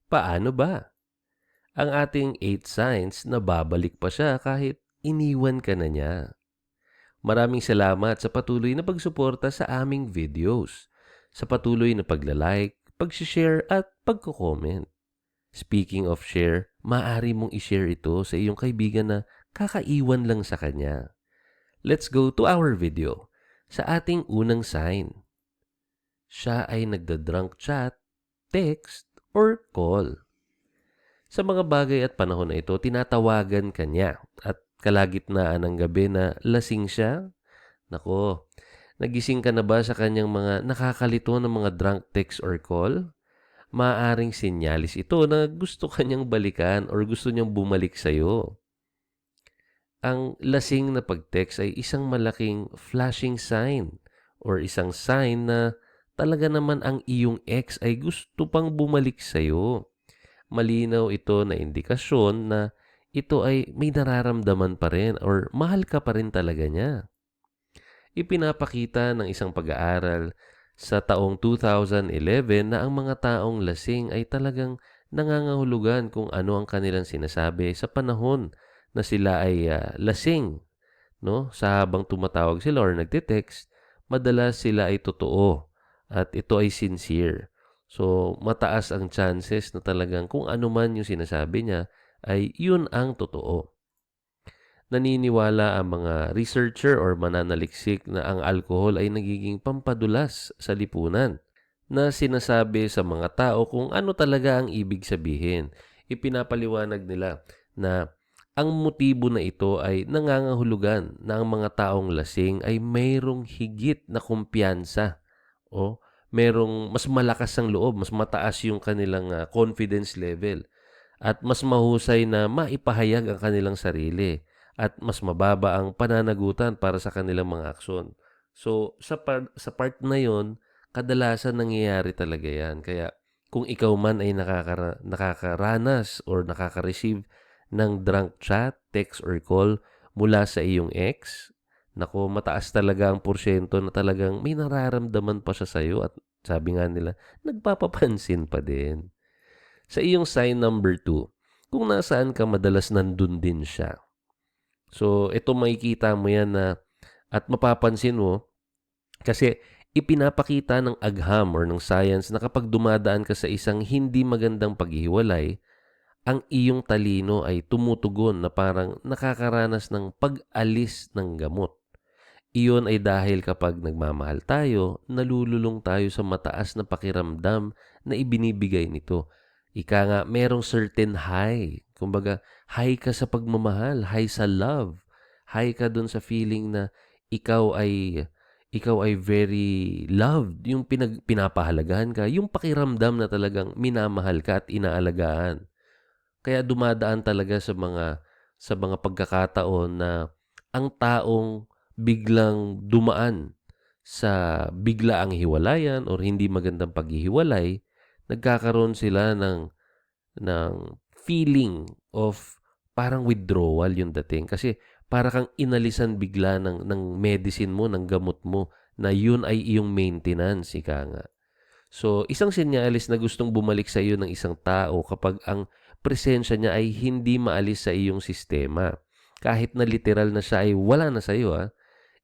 Paano ba? Ang ating 8 signs na babalik pa siya kahit iniwan ka na niya. Maraming salamat sa patuloy na pagsuporta sa aming videos, sa patuloy na pagla-like, pag-share at pagko-comment. Speaking of share, maaari mong i-share ito sa iyong kaibigan na kakaiwan lang sa kanya. Let's go to our video. Sa ating unang sign, siya ay nagda-drunk chat, text, or call. Sa mga bagay at panahon na ito, tinatawagan ka niya at kalagitnaan ng gabi na lasing siya. Nako, nagising ka na ba sa kanyang mga nakakalito ng mga drunk text or call? Maaaring sinyalis ito na gusto kanyang balikan or gusto niyang bumalik sa'yo. Ang lasing na pag-text ay isang malaking flashing sign or isang sign na talaga naman ang iyong ex ay gusto pang bumalik sa'yo. Malinaw ito na indikasyon na ito ay may nararamdaman pa rin or mahal ka pa rin talaga niya. Ipinapakita ng isang pag-aaral sa taong 2011 na ang mga taong lasing ay talagang nangangahulugan kung ano ang kanilang sinasabi sa panahon na sila ay lasing. No? Sa habang tumatawag sila or nagte-text, madalas sila ay totoo at ito ay sincere. So, mataas ang chances na talagang kung ano man yung sinasabi niya ay yun ang totoo. Naniniwala ang mga researcher or mananaliksik na ang alkohol ay nagiging pampadulas sa lipunan na sinasabi sa mga tao kung ano talaga ang ibig sabihin. Ipinapaliwanag nila na ang motibo na ito ay nangangahulugan na ang mga taong lasing ay mayroong higit na kumpiyansa o merong mas malakas ang loob, mas mataas yung kanilang confidence level at mas mahusay na maipahayag ang kanilang sarili at mas mababa ang pananagutan para sa kanilang mga aksyon. So, sa part na yon, kadalasan nangyayari talaga yan. Kaya, kung ikaw man ay nakakaranas or nakaka-receive ng drunk chat, text, or call mula sa iyong ex, nako, mataas talaga ang porsyento na talagang may nararamdaman pa siya sa'yo at sabi nga nila, nagpapapansin pa din. Sa iyong sign number 2, kung nasaan ka madalas nandun din siya. So, ito makikita mo yan na at mapapansin mo kasi ipinapakita ng agham or ng science na kapag dumadaan ka sa isang hindi magandang paghihiwalay, ang iyong talino ay tumutugon na parang nakakaranas ng pag-alis ng gamot. Iyon ay dahil kapag nagmamahal tayo, nalululong tayo sa mataas na pakiramdam na ibinibigay nito. Ika nga, merong certain high. Kumbaga, high ka sa pagmamahal, high sa love. High ka dun sa feeling na ikaw ay ikaw ay very loved, yung pinapahalagahan ka, yung pakiramdam na talagang minamahal ka at inaalagaan. Kaya dumadaan talaga sa mga pagkakataon na ang taong biglang dumaan sa biglaang hiwalayan or hindi magandang paghihiwalay, nagkakaroon sila ng feeling of parang withdrawal yung dating. Kasi para kang inalisan bigla ng medicine mo, ng gamot mo, na yun ay iyong maintenance, ika nga. So, isang senyalis na gustong bumalik sa iyo ng isang tao kapag ang presensya niya ay hindi maalis sa iyong sistema. Kahit na literal na siya ay wala na sa iyo,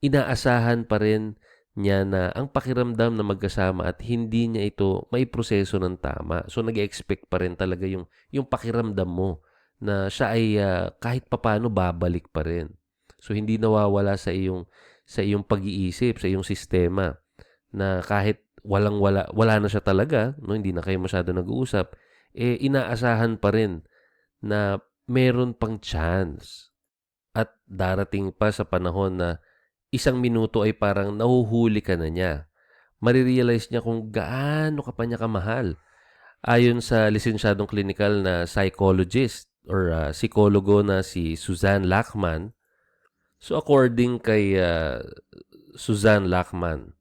inaasahan pa rin niya na ang pakiramdam na magkasama at hindi niya ito may proseso ng tama. So, nag-expect pa rin talaga yung pakiramdam mo na siya ay kahit papano babalik pa rin. So, hindi nawawala sa iyong pag-iisip, sa iyong sistema na kahit wala na siya talaga, no, hindi na kayo masyado nag-uusap, inaasahan pa rin na meron pang chance at darating pa sa panahon na isang minuto ay parang nahuhuli ka na niya. Marirealize niya kung gaano ka pa niya kamahal. Ayon sa lisensyadong clinical na psychologist or psikologo na si Suzanne Lachman, so according kay Suzanne Lachman,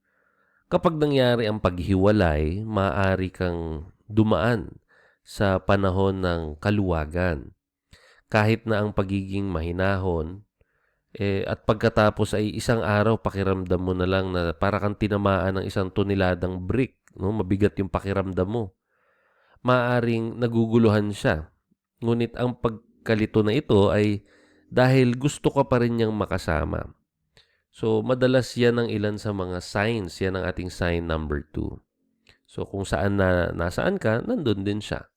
kapag nangyari ang paghiwalay, maaari kang dumaan sa panahon ng kaluwagan. Kahit na ang pagiging mahinahon, at pagkatapos ay isang araw pakiramdam mo na lang na para kang tinamaan ng isang toneladang brick, no? Mabigat yung pakiramdam mo. maaaring naguguluhan siya. Ngunit ang pagkalito na ito ay dahil gusto ka pa rin niyang makasama. So, madalas yan ang ilan sa mga signs. Yan ang ating sign number 2. So, kung saan nasaan ka, nandun din siya.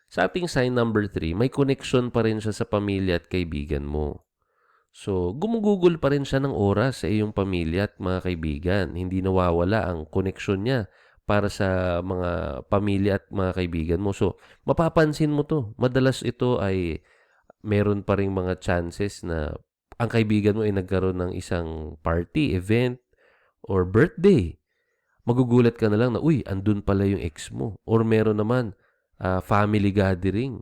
Sa ating sign number 3, may connection pa rin siya sa pamilya at kaibigan mo. So, gumugugol pa rin siya ng oras sa iyong pamilya at mga kaibigan. Hindi nawawala ang connection niya para sa mga pamilya at mga kaibigan mo. So, mapapansin mo to. Madalas ito ay meron pa ring mga chances na ang kaibigan mo ay nagkaroon ng isang party, event, or birthday. Magugulat ka na lang na, uy, andun pala yung ex mo. Or meron naman, family gathering.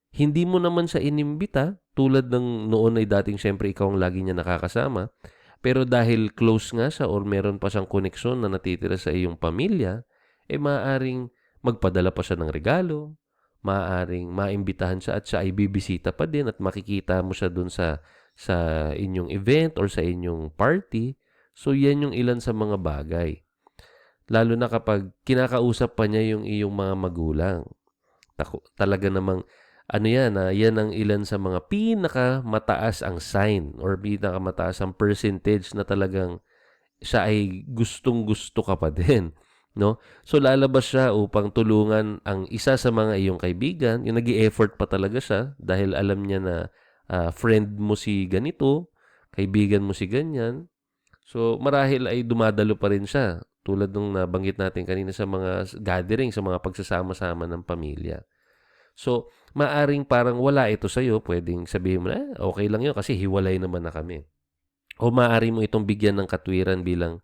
Hindi mo naman siya inimbita, tulad ng noon ay dating syempre ikaw ang lagi niya nakakasama. Pero dahil close nga siya or meron pa siyang koneksyon na natitira sa iyong pamilya, maaaring magpadala pa siya ng regalo, maaaring maimbitahan siya at siya ay bibisita pa din at makikita mo siya dun sa inyong event or sa inyong party. So, yan yung ilan sa mga bagay. Lalo na kapag kinakausap pa niya yung iyong mga magulang. Talaga namang, yan ang ilan sa mga pinakamataas ang sign or pinakamataas ang percentage na talagang siya ay gustong-gusto ka pa din. No? So, lalabas siya upang tulungan ang isa sa mga iyong kaibigan. Yung nag-i-effort pa talaga siya dahil alam niya na friend mo si ganito, kaibigan mo si ganyan. So, marahil ay dumadalo pa rin siya. Tulad nung nabanggit natin kanina sa mga gathering, sa mga pagsasama-sama ng pamilya. So, maaring parang wala ito sa'yo. Pwedeng sabihin mo na, okay lang yun kasi hiwalay naman na kami. O maaari mo itong bigyan ng katwiran bilang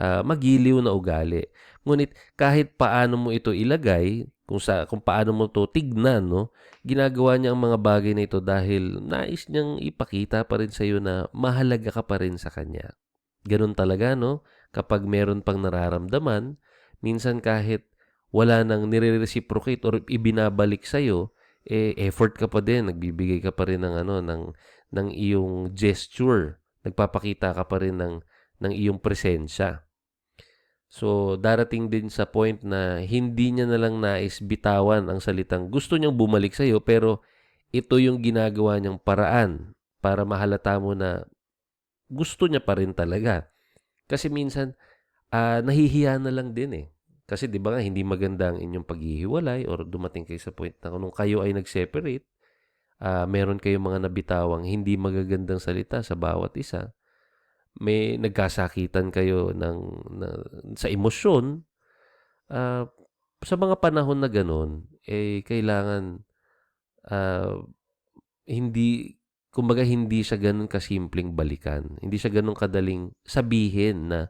magiliw na ugali. Ngunit kahit paano mo ito ilagay, kung paano mo ito tignan, no, ginagawa niya ang mga bagay na ito dahil nais niyang ipakita pa rin sa iyo na mahalaga ka pa rin sa kanya. Ganun talaga, no? Kapag meron pang nararamdaman, minsan kahit wala nang nire-reciprocate or ibinabalik sa iyo, effort ka pa din, nagbibigay ka pa rin ng iyong gesture. Nagpapakita ka pa rin ng iyong presensya. So, darating din sa point na hindi niya na lang nais bitawan ang salitang gusto niyang bumalik sa iyo, pero ito yung ginagawa niyang paraan para mahalata mo na gusto niya pa rin talaga. Kasi minsan, nahihiya na lang din eh. Kasi 'di ba nga hindi maganda ang inyong paghihiwalay or dumating kayo sa point na nung kayo ay nag-separate, meron kayong mga nabitawang hindi magagandang salita sa bawat isa. May nagkasakitan kayo sa emosyon. Sa mga panahon na gano'n, kailangan ah, hindi kumbaga hindi siya gano'n kasimpleng balikan. Hindi siya gano'n kadaling sabihin na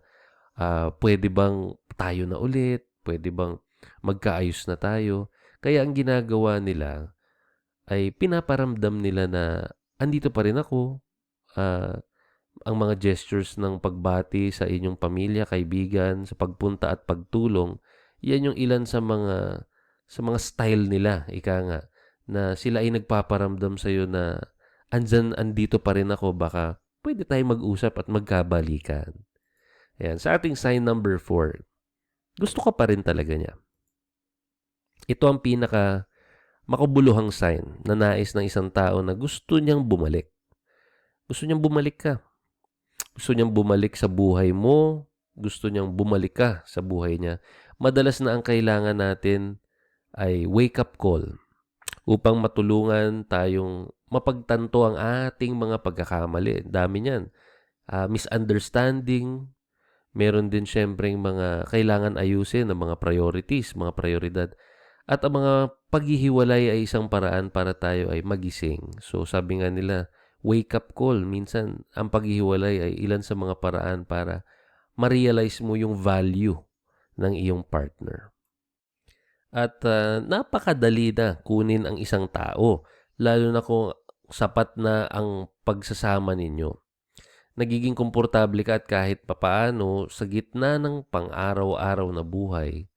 puwede bang tayo na ulit? Puwede bang magkaayos na tayo? Kaya ang ginagawa nila ay pinaparamdam nila na andito pa rin ako. Ang mga gestures ng pagbati sa inyong pamilya, kaibigan, sa pagpunta at pagtulong, yan yung ilan sa mga style nila, ika nga, na sila ay nagpaparamdam sa iyo na andito pa rin ako, baka pwede tayong mag-usap at magkabalikan. Ayan. Sa ating sign number 4, gusto ka pa rin talaga niya. Ito ang pinaka makabuluhang sign na nais ng isang tao na gusto niyang bumalik. Gusto niyang bumalik ka. Gusto niyang bumalik sa buhay mo. Gusto niyang bumalik ka sa buhay niya. Madalas na ang kailangan natin ay wake-up call upang matulungan tayong mapagtanto ang ating mga pagkakamali. Dami niyan. Misunderstanding. Meron din syempreng mga kailangan ayusin ng mga priorities, mga prioridad. At ang mga paghihiwalay ay isang paraan para tayo ay magising. So sabi nga nila, wake-up call. Minsan, ang paghihiwalay ay ilan sa mga paraan para ma-realize mo yung value ng iyong partner. At napakadali na kunin ang isang tao, lalo na kung sapat na ang pagsasama ninyo. Nagiging komportable ka at kahit papaano sa gitna ng pang-araw-araw na buhay,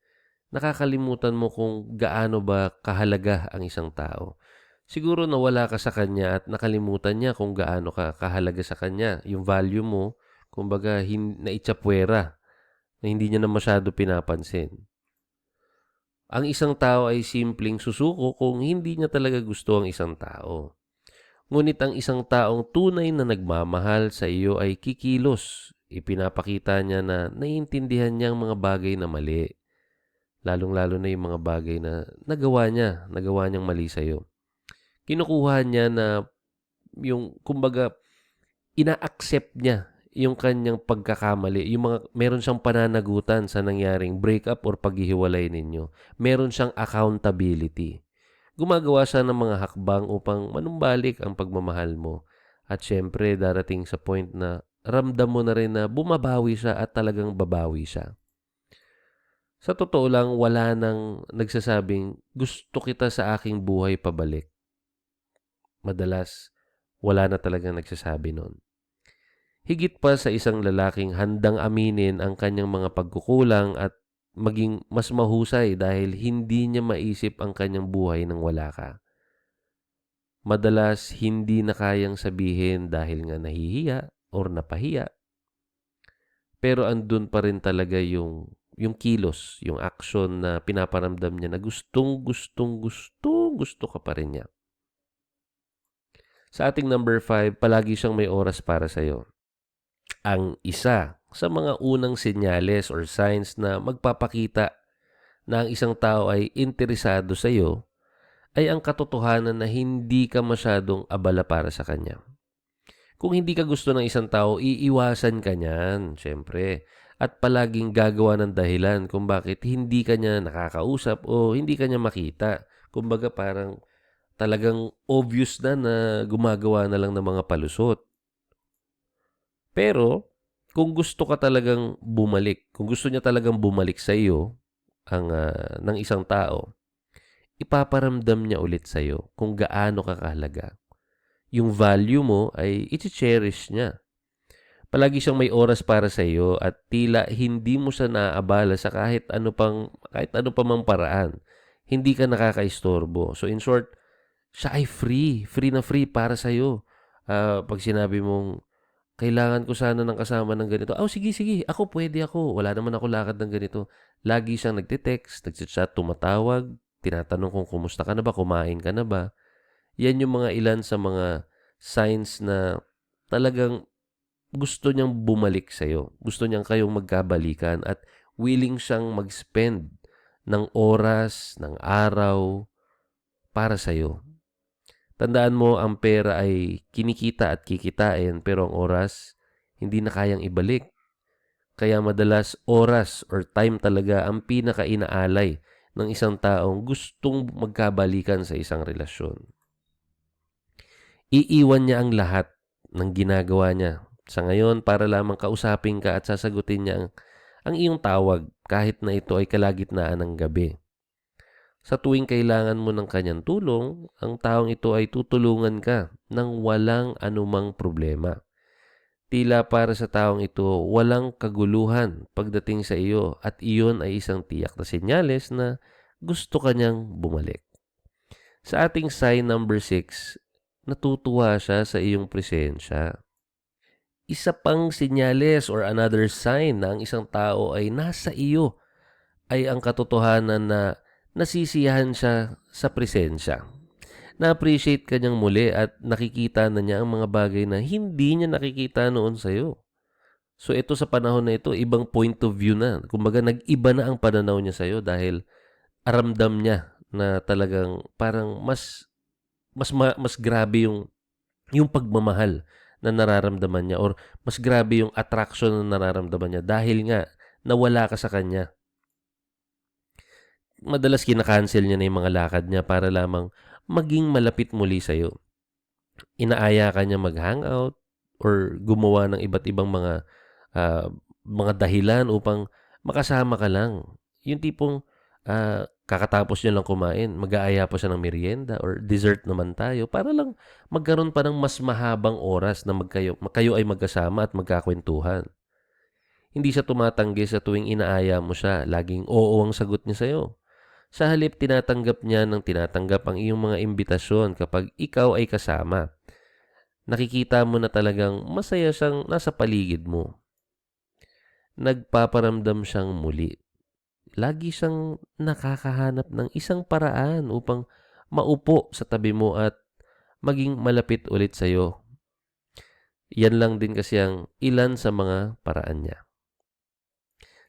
nakakalimutan mo kung gaano ba kahalaga ang isang tao. Siguro nawala ka sa kanya at nakalimutan niya kung gaano ka kahalaga sa kanya. Yung value mo, kumbaga naitsapwera, na hindi niya na masyado pinapansin. Ang isang tao ay simpleng susuko kung hindi niya talaga gusto ang isang tao. Ngunit ang isang taong tunay na nagmamahal sa iyo ay kikilos. Ipinapakita niya na naiintindihan niya ang mga bagay na mali. Lalong-lalo na yung mga bagay na nagawa niyang mali sa iyo. Kinukuha niya na yung, kumbaga, ina-accept niya yung kanyang pagkakamali. Yung meron siyang pananagutan sa nangyaring breakup or paghihiwalay ninyo. Meron siyang accountability. Gumagawa siya ng mga hakbang upang manumbalik ang pagmamahal mo. At syempre, darating sa point na ramdam mo na rin na bumabawi siya at talagang babawi siya. Sa totoo lang, wala nang nagsasabing, gusto kita sa aking buhay pabalik. Madalas, wala na talagang nagsasabi nun. Higit pa sa isang lalaking handang aminin ang kanyang mga pagkukulang at maging mas mahusay dahil hindi niya maisip ang kanyang buhay nang wala ka. Madalas hindi na kayang sabihin dahil nga nahihiya or napahiya. Pero andun pa rin talaga yung kilos, yung action na pinaparamdam niya na gusto ka pa rin niya. Sa ating number 5, palagi siyang may oras para sa'yo. Ang isa sa mga unang senyales or signs na magpapakita na ang isang tao ay interesado sa iyo ay ang katotohanan na hindi ka masyadong abala para sa kanya. Kung hindi ka gusto ng isang tao, iiwasan ka niyan, syempre. At palaging gagawa ng dahilan kung bakit hindi ka niya nakakausap o hindi ka niya makita. Kumbaga parang talagang obvious na gumagawa na lang ng mga palusot. Pero kung gusto ka talagang bumalik, kung gusto niya talagang bumalik sa iyo ng isang tao, ipaparamdam niya ulit sa iyo kung gaano ka kahalaga. Yung value mo ay i-cherish niya. Palagi siyang may oras para sa iyo at tila hindi mo siya naaabala sa kahit ano pa mang paraan. Hindi ka nakakaistorbo. So in short, siya ay free na free para sa iyo. Pag sinabi mong kailangan ko sana ng kasama ng ganito. Sige, pwede ako. Wala naman ako lakad ng ganito. Lagi siyang nagte-text, nagchat-chat, tumatawag, tinatanong kung kumusta ka na ba, kumain ka na ba. Yan yung mga ilan sa mga signs na talagang gusto niyang bumalik sa'yo. Gusto niyang kayong magkabalikan at willing siyang mag-spend ng oras, ng araw para sa'yo. Tandaan mo, ang pera ay kinikita at kikitain pero ang oras hindi na kayang ibalik. Kaya madalas oras or time talaga ang pinaka-inaalay ng isang taong gustong magkabalikan sa isang relasyon. Iiwan niya ang lahat ng ginagawa niya sa ngayon para lamang kausapin ka at sasagutin niya ang iyong tawag kahit na ito ay kalagitnaan ng gabi. Sa tuwing kailangan mo ng kanyang tulong, ang taong ito ay tutulungan ka ng walang anumang problema. Tila para sa taong ito, walang kaguluhan pagdating sa iyo at iyon ay isang tiyak na senyales na gusto kanyang bumalik. Sa ating sign number 6, natutuwa siya sa iyong presensya. Isa pang senyales or another sign na ang isang tao ay nasa iyo ay ang katotohanan na nasisiyahan siya sa presensya. Na-appreciate ka niyang muli at nakikita na niya ang mga bagay na hindi niya nakikita noon sa'yo. So ito sa panahon na ito, ibang point of view na. Kumbaga nag-iba na ang pananaw niya sa'yo dahil aramdam niya na talagang parang mas grabe yung pagmamahal na nararamdaman niya or mas grabe yung attraction na nararamdaman niya dahil nga nawala ka sa kanya. Madalas kinakancel niya na yung mga lakad niya para lamang maging malapit muli sa'yo. Inaaya ka niya mag-hangout or gumawa ng iba't ibang mga dahilan upang makasama ka lang. Yung tipong kakatapos niya lang kumain, mag-aaya pa siya ng merienda or dessert naman tayo para lang magkaroon pa ng mas mahabang oras na kayo ay magkasama at magkakwentuhan. Hindi siya tumatanggi sa tuwing inaaya mo siya. Laging oo ang sagot niya sa'yo. Sa halip, tinatanggap niya ng tinatanggap ang iyong mga imbitasyon kapag ikaw ay kasama. Nakikita mo na talagang masaya siyang nasa paligid mo. Nagpaparamdam siyang muli. lagi siyang nakakahanap ng isang paraan upang maupo sa tabi mo at maging malapit ulit sa'yo. Yan lang din kasi ang ilan sa mga paraan niya.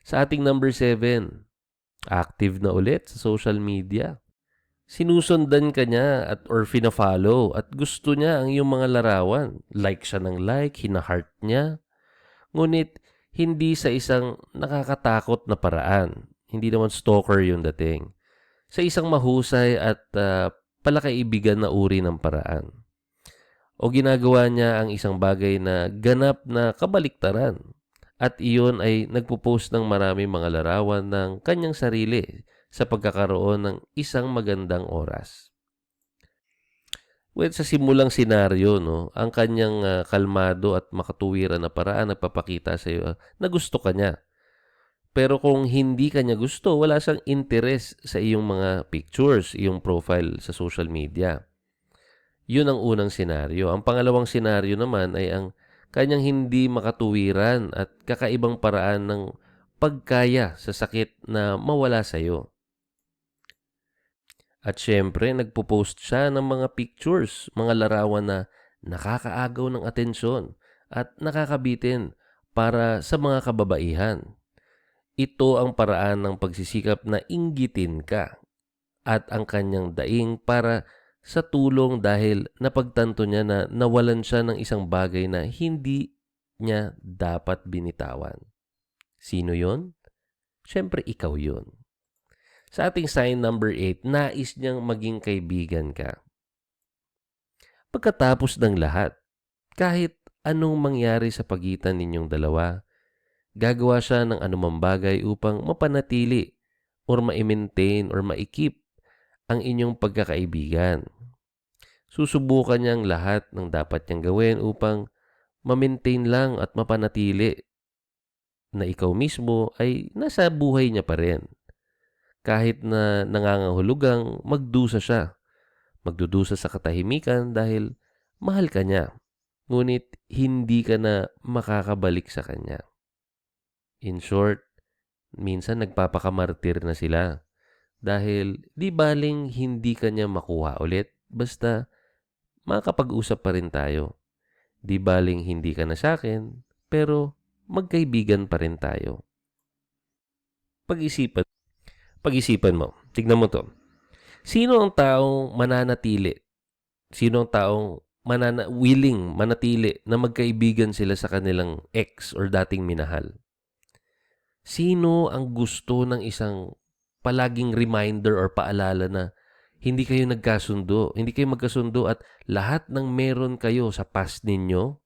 Sa ating number 7, active na ulit sa social media. Sinusundan ka niya or fina-follow at gusto niya ang iyong mga larawan. Like siya ng like, hina-heart niya. Ngunit hindi sa isang nakakatakot na paraan. Hindi naman stalker yung dating. Sa isang mahusay at palakaibigan na uri ng paraan. O ginagawa niya ang isang bagay na ganap na kabaliktaran. At iyon ay nagpo-post ng maraming mga larawan ng kanyang sarili sa pagkakaroon ng isang magandang oras. Well, sa simulang senaryo, no, ang kanyang kalmado at makatuwiran na paraan nagpapakita sa iyo na gusto ka niya. Pero kung hindi ka niya gusto, wala siyang interes sa iyong mga pictures, iyong profile sa social media. Yun ang unang senaryo. Ang pangalawang senaryo naman ay ang kanyang hindi makatuwiran at kakaibang paraan ng pagkaya sa sakit na mawala sa iyo. At syempre, nagpo-post siya ng mga pictures, mga larawan na nakakaagaw ng atensyon at nakakabitin para sa mga kababaihan. Ito ang paraan ng pagsisikap na inggitin ka at ang kanyang daing para sa tulong dahil napagtanto niya na nawalan siya ng isang bagay na hindi niya dapat binitawan. Sino yon? Syempre, ikaw yon. Sa ating sign number 8, nais niyang maging kaibigan ka. Pagkatapos ng lahat, kahit anong mangyari sa pagitan ninyong dalawa, gagawa siya ng anumang bagay upang mapanatili or ma-maintain or maikip ang inyong pagkakaibigan. Susubukan niyang lahat ng dapat niyang gawin upang ma-maintain lang at mapanatili na ikaw mismo ay nasa buhay niya pa rin. Kahit na nangangahulugang magdusa siya. Magdudusa sa katahimikan dahil mahal ka niya. Ngunit hindi ka na makakabalik sa kanya. In short, minsan nagpapakamartir na sila. Dahil di baling hindi ka niya makuha ulit, basta makakapag-usap pa rin tayo. Di baling hindi ka na sa akin, pero magkaibigan pa rin tayo. Pag-isipan mo. Tignan mo to. Sino ang taong mananatili? Sino ang taong willing manatili na magkaibigan sila sa kanilang ex or dating minahal? Sino ang gusto ng isang palaging reminder or paalala na hindi kayo nagkasundo, hindi kayo magkasundo at lahat ng meron kayo sa past ninyo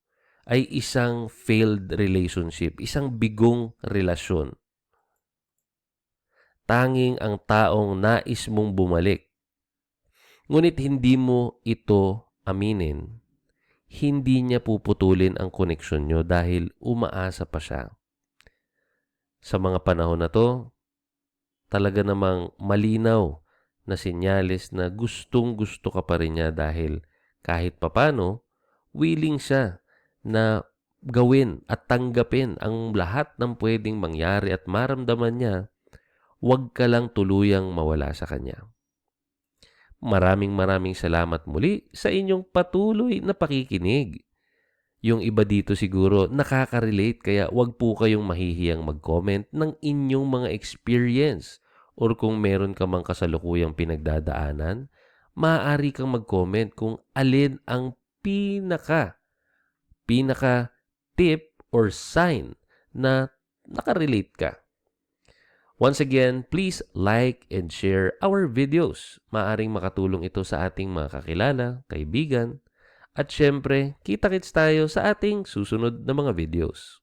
ay isang failed relationship, isang bigong relasyon. Tanging ang taong nais mong bumalik. Ngunit hindi mo ito aminin, hindi niya puputulin ang koneksyon nyo dahil umaasa pa siya. Sa mga panahon na to, talaga namang malinaw na senyales na gustong-gusto ka pa rin niya dahil kahit papano, willing siya na gawin at tanggapin ang lahat ng pwedeng mangyari at maramdaman niya. Huwag ka lang tuluyang mawala sa kanya. Maraming salamat muli sa inyong patuloy na pakikinig. Yung iba dito siguro nakaka-relate kaya huwag po kayong mahihiyang mag-comment ng inyong mga experience or kung meron ka mang kasalukuyang pinagdadaanan, maaari kang mag-comment kung alin ang pinaka tip or sign na nakarelate ka. Once again, please like and share our videos. Maaring makatulong ito sa ating mga kakilala, kaibigan, at syempre, kita-kits tayo sa ating susunod na mga videos.